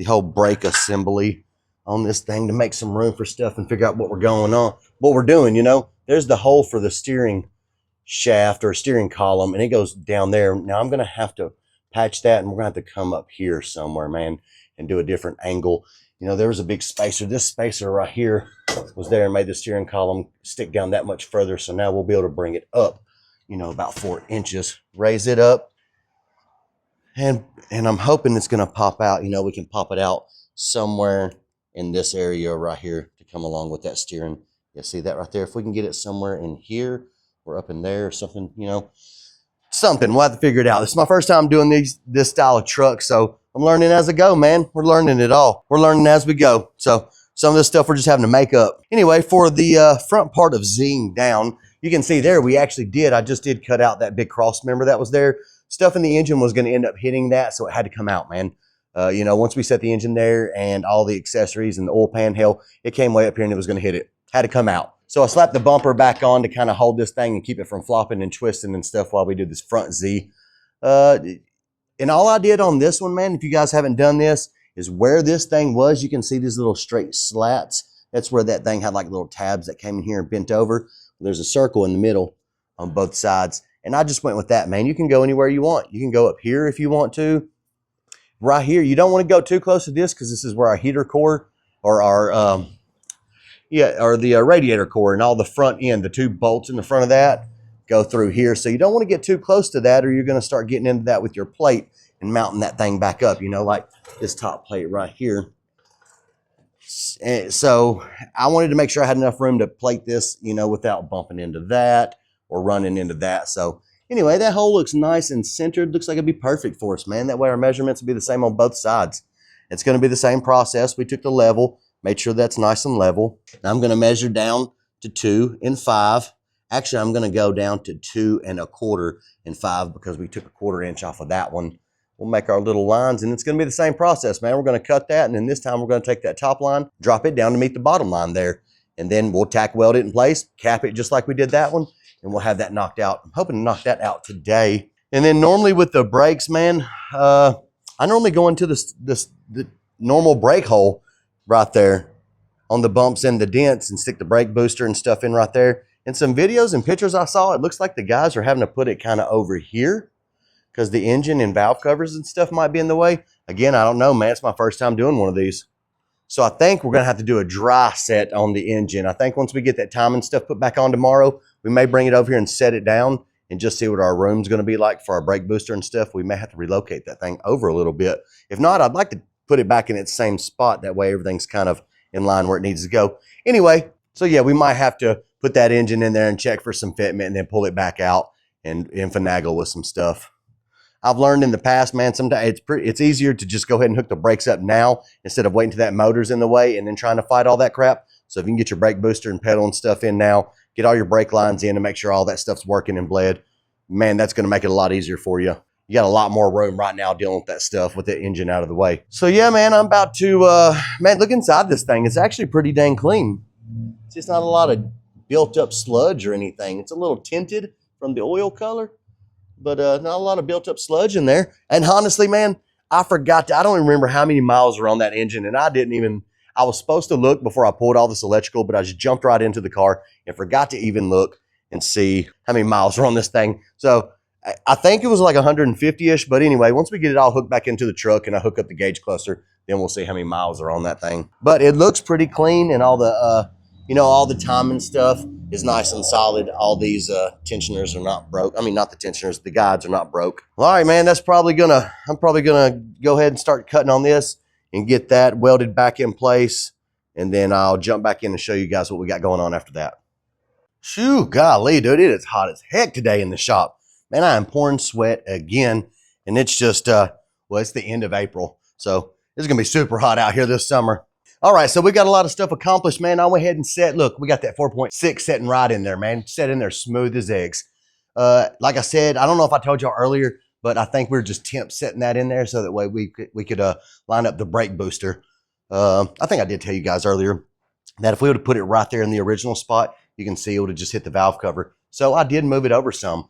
whole brake assembly on this thing to make some room for stuff and figure out what we're doing, you know. There's the hole for the steering shaft or steering column, and it goes down there. Now I'm gonna have to patch that, and we're gonna have to come up here somewhere, man, and do a different angle. You know, there was a big spacer. This spacer right here was there and made the steering column stick down that much further. So now we'll be able to bring it up, you know, about 4 inches, raise it up. And I'm hoping it's going to pop out. You know, we can pop it out somewhere in this area right here to come along with that steering. You see that right there? If we can get it somewhere in here or up in there or something, you know, something. We'll have to figure it out. This is my first time doing this style of truck, so I'm learning as I go, man. We're learning it all. We're learning as we go. So some of this stuff we're just having to make up. Anyway, for the front part of Zing down, you can see there I just did cut out that big cross member that was there. Stuff in the engine was going to end up hitting that, so it had to come out, man. You know, once we set the engine there and all the accessories and the oil pan, hell, it came way up here and it was going to hit it. Had to come out. So I slapped the bumper back on to kind of hold this thing and keep it from flopping and twisting and stuff while we do this front Z. And all I did on this one, man, if you guys haven't done this, is where this thing was, you can see these little straight slats. That's where that thing had like little tabs that came in here and bent over. There's a circle in the middle on both sides. And I just went with that, man. You can go anywhere you want. You can go up here if you want to. Right here, you don't want to go too close to this because this is where our heater core or our, the radiator core and all the front end, the 2 bolts in the front of that go through here. So you don't want to get too close to that or you're going to start getting into that with your plate and mounting that thing back up, you know, like this top plate right here. So I wanted to make sure I had enough room to plate this, you know, without bumping into that or running into that. So anyway, that hole looks nice and centered. Looks like it'd be perfect for us, man. That way our measurements will be the same on both sides. It's going to be the same process. We took the level, made sure that's nice and level. Now I'm going to measure down to 2 and 5. Actually, I'm going to go down to 2 1/4 and 5 because we took a 1/4 inch off of that one. We'll make our little lines, and it's going to be the same process, man. We're going to cut that, and then this time we're going to take that top line, drop it down to meet the bottom line there, and then we'll tack weld it in place, cap it just like we did that one, and we'll have that knocked out. I'm hoping to knock that out today. And then normally with the brakes, man, I normally go into the normal brake hole right there on the bumps and the dents and stick the brake booster and stuff in right there. In some videos and pictures I saw, it looks like the guys are having to put it kind of over here because the engine and valve covers and stuff might be in the way. Again, I don't know, man. It's my first time doing one of these. So I think we're going to have to do a dry set on the engine. I think once we get that timing stuff put back on tomorrow, we may bring it over here and set it down and just see what our room's going to be like for our brake booster and stuff. We may have to relocate that thing over a little bit. If not, I'd like to put it back in its same spot. That way everything's kind of in line where it needs to go. Anyway, so yeah, we might have to put that engine in there and check for some fitment and then pull it back out and finagle with some stuff. I've learned in the past, man, sometimes it's easier to just go ahead and hook the brakes up now instead of waiting till that motor's in the way and then trying to fight all that crap. So if you can get your brake booster and pedal and stuff in now, get all your brake lines in and make sure all that stuff's working and bled, man, that's going to make it a lot easier for you. You got a lot more room right now dealing with that stuff with the engine out of the way. So yeah, man, I'm about to, man, look inside this thing. It's actually pretty dang clean. It's just not a lot of built up sludge or anything. It's a little tinted from the oil color, but not a lot of built up sludge in there. And honestly, man, I forgot I don't even remember how many miles are on that engine. And I was supposed to look before I pulled all this electrical, but I just jumped right into the car and forgot to even look and see how many miles are on this thing. So I think it was like 150-ish, but anyway, once we get it all hooked back into the truck and I hook up the gauge cluster, then we'll see how many miles are on that thing. But it looks pretty clean, and all the, you know, all the timing stuff is nice and solid. All these tensioners are not broke. I mean, not the tensioners, the guides are not broke. Well, all right, man, I'm probably gonna go ahead and start cutting on this and get that welded back in place, and then I'll jump back in and show you guys what we got going on after that. Shoo, golly, dude, it is hot as heck today in the shop. Man, I am pouring sweat again, and it's just, well, it's the end of April, so it's going to be super hot out here this summer. All right, so we got a lot of stuff accomplished, man. I went ahead and set, look, we got that 4.6 setting right in there, man. Set in there smooth as eggs. Like I said, I don't know if I told y'all earlier, but I think we're just temp setting that in there so that way we could line up the brake booster. I think I did tell you guys earlier that if we would have put it right there in the original spot, you can see it would have just hit the valve cover. So I did move it over some.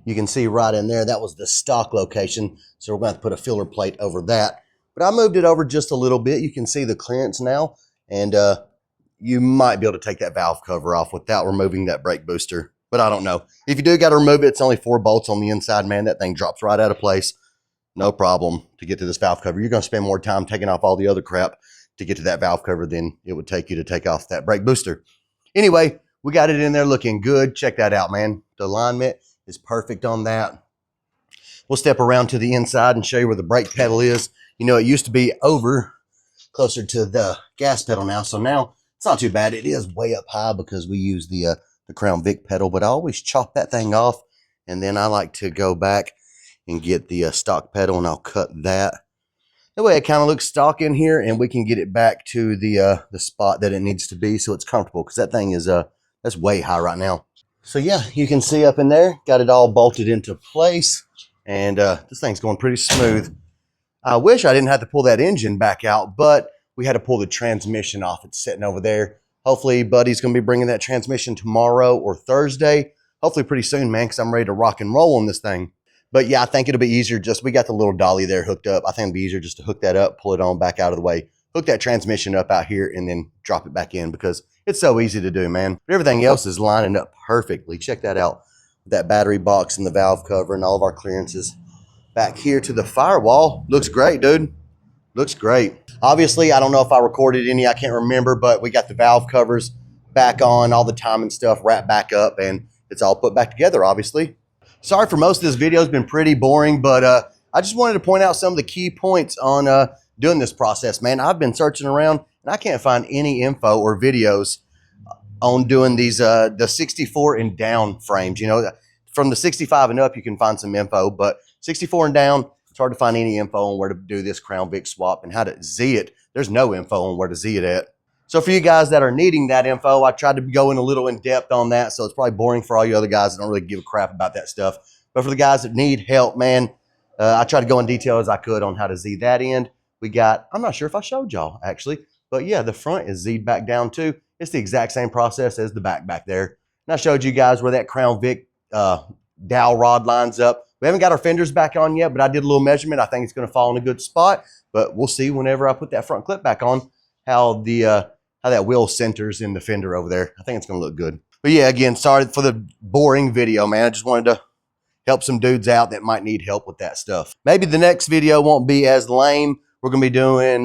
You can see right in there, that was the stock location. So we're going to have to put a filler plate over that. But I moved it over just a little bit. You can see the clearance now. And you might be able to take that valve cover off without removing that brake booster. But I don't know. If you do got to remove it, it's only 4 bolts on the inside, man. That thing drops right out of place. No problem to get to this valve cover. You're going to spend more time taking off all the other crap to get to that valve cover than it would take you to take off that brake booster. Anyway, we got it in there looking good. Check that out, man. The alignment is perfect on that. We'll step around to the inside and show you where the brake pedal is. You know, it used to be over closer to the gas pedal now. So now it's not too bad. It is way up high because we use the Crown Vic pedal, but I always chop that thing off. And then I like to go back and get the stock pedal, and I'll cut that. That way it kind of looks stock in here, and we can get it back to the spot that it needs to be so it's comfortable, because that thing is that's way high right now. So yeah, you can see up in there, got it all bolted into place, and this thing's going pretty smooth. I wish I didn't have to pull that engine back out, but we had to pull the transmission off. It's sitting over there. Hopefully Buddy's going to be bringing that transmission tomorrow or Thursday. Hopefully pretty soon, man, because I'm ready to rock and roll on this thing. But yeah, I think it'll be easier we got the little dolly there hooked up. I think it'll be easier just to hook that up, pull it on back out of the way, hook that transmission up out here, and then drop it back in, because it's so easy to do, man. But everything else is lining up perfectly. Check that out. That battery box and the valve cover and all of our clearances. Back here to the firewall. Looks great, dude. Looks great. Obviously, I don't know if I recorded any. I can't remember, but we got the valve covers back on, all the timing stuff wrapped back up, and it's all put back together, obviously. Sorry for most of this video. It's been pretty boring, but I just wanted to point out some of the key points on doing this process, man. I've been searching around, and I can't find any info or videos on doing these the 64 and down frames. You know, from the 65 and up, you can find some info, but 64 and down, it's hard to find any info on where to do this Crown Vic swap and how to Z it. There's no info on where to Z it at. So for you guys that are needing that info, I tried to go in a little in depth on that, so it's probably boring for all you other guys that don't really give a crap about that stuff. But for the guys that need help, man, I tried to go in detail as I could on how to Z that end. We got, I'm not sure if I showed y'all actually, but yeah, the front is Z'd back down too. It's the exact same process as the back there. And I showed you guys where that Crown Vic dowel rod lines up. We haven't got our fenders back on yet, but I did a little measurement. I think it's going to fall in a good spot, but we'll see whenever I put that front clip back on how that wheel centers in the fender over there. I think it's going to look good. But yeah, again, sorry for the boring video, man. I just wanted to help some dudes out that might need help with that stuff. Maybe the next video won't be as lame. We're gonna be doing,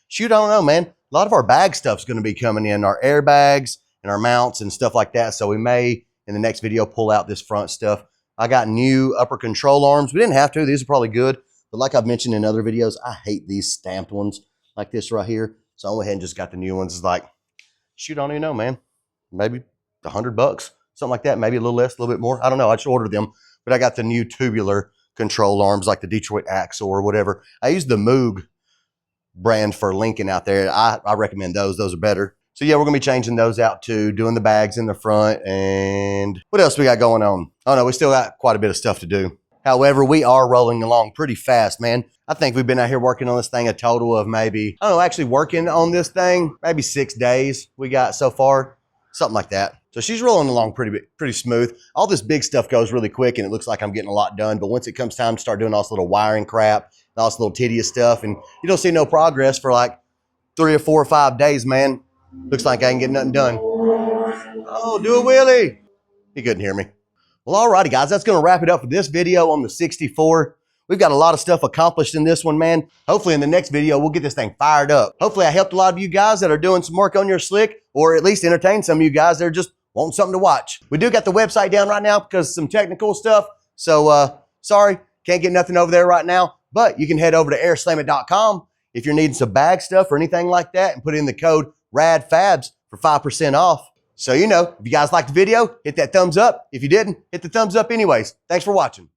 shoot, I don't know, man. A lot of our bag stuff's gonna be coming in, our airbags and our mounts and stuff like that. So we may, in the next video, pull out this front stuff. I got new upper control arms. We didn't have to, these are probably good. But like I've mentioned in other videos, I hate these stamped ones like this right here. So I went ahead and just got the new ones. It's like, shoot, I don't even know, man. Maybe $100, something like that. Maybe a little less, a little bit more. I don't know. I just ordered them. But I got the new tubular control arms like the Detroit Axle or whatever. I use the Moog brand for Lincoln out there. I recommend those. Those are better. So yeah, we're going to be changing those out too, doing the bags in the front. And what else we got going on? Oh no, we still got quite a bit of stuff to do. However, we are rolling along pretty fast, man. I think we've been out here working on this thing a total of maybe, I don't know, actually working on this thing, maybe 6 days we got so far, something like that. So she's rolling along pretty smooth. All this big stuff goes really quick and it looks like I'm getting a lot done. But once it comes time to start doing all this little wiring crap, and all this little tedious stuff, and you don't see no progress for like 3 or 4 or 5 days, man. Looks like I ain't getting nothing done. Oh, do a wheelie. He couldn't hear me. Well, alrighty, guys, that's going to wrap it up for this video on the 64. We've got a lot of stuff accomplished in this one, man. Hopefully in the next video, we'll get this thing fired up. Hopefully I helped a lot of you guys that are doing some work on your slick, or at least entertain some of you guys that are just wanting something to watch. We do got the website down right now because of some technical stuff. So, sorry, can't get nothing over there right now, but you can head over to airslamit.com if you're needing some bag stuff or anything like that and put in the code Rad Fabz for 5% off. So, you know, if you guys liked the video, hit that thumbs up. If you didn't, hit the thumbs up anyways. Thanks for watching.